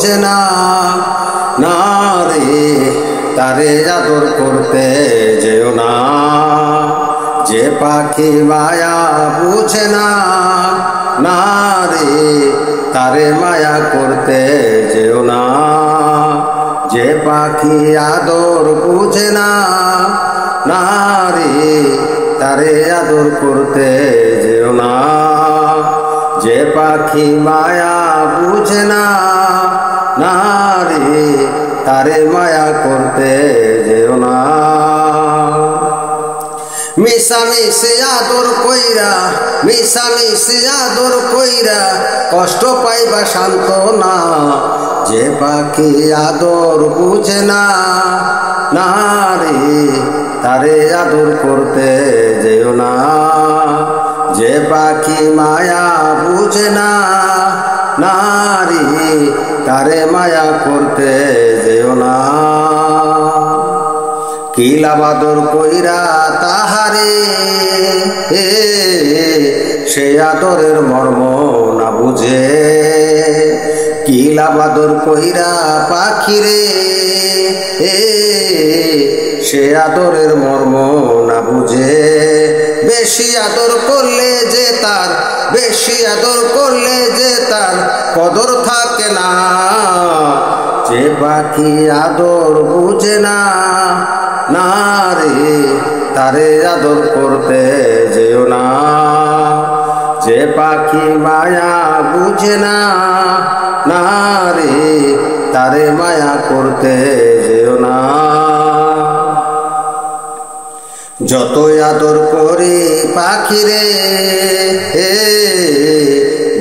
বুঝে না, নারী তারে আদর করতে যেও না। যে পাখি মায়া বুঝে না, নারী তারে মায়া করতে যেও না। যে পাখি আদর বুঝে না, নারী তারে আদর করতে যেও না। যে পাখি মায়া বুঝে না, নারী তারে মায়া করতে যেও না। মিশামিশি আদর কইরা, মিশামিশি আদর কইরা কষ্ট পাইবা সান্ত্বনা। যে পাখি আদর বুঝে না, নারী তারে আদর করতে যেও না। যে পাখি মায়া বুঝে না, নারী তারে মায়া করতে যেও না। কি লাভ আদর কইরা তাহারে, সে আদরের মর্ম না বুঝে। কি লাভ আদর কইরা পাখিরে, সে আদরের মর্ম না বুঝে। বেশি আদর করলে যে তার, বেশি আদর করলে যে তার কদর থাকে না। যে পাখি আদর বুঝে না, নারী তারে আদর করতে যেও না। যে পাখি মায়া বুঝে না, নারী তারে মায়া করতে যেও না। যতই আদর করি পাখিরে,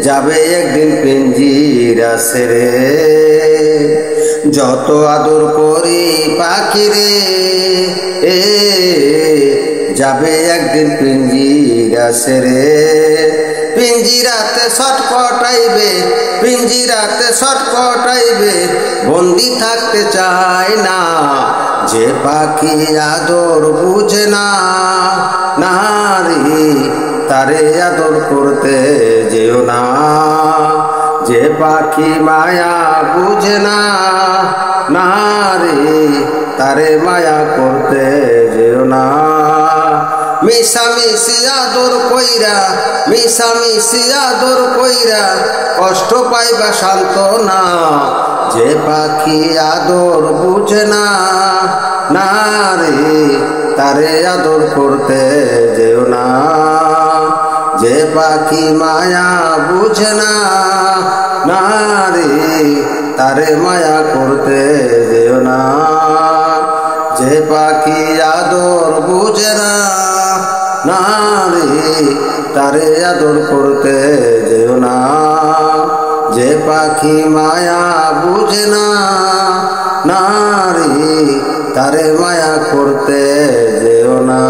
যাবে একদিন পিঞ্জিরা ছেড়ে। যত আদর করি পাখিরে, যাবে একদিন পিঞ্জিরা ছেড়ে। পিঞ্জিরাতে ছটপটাইবে, পিঞ্জিরাতে ছটপটাইবে, বন্দি থাকতে চায় না। যে পাখি আদর বুঝে না, নারী তারে আদর করতে যেও না। যে পাখি মায়া বুঝে না, নারী তারে মায়া করতে যেও না। মিশামিশি আদর কইরা, মিশামিশি আদর কইরা কষ্ট পাইবা সান্ত্বনা। যে পাখি আদর বুঝে না, নারী তারে আদর করতে যেও না। যে পাখি মায়া বুঝে না, নারী তারে মায়া করতে যেও না। যে পাখি আদর বুঝে না, নারী তারে আদর করতে যেও না। যে পাখি মায়া বুঝে না, নারী তারে মায়া করতে যেও না।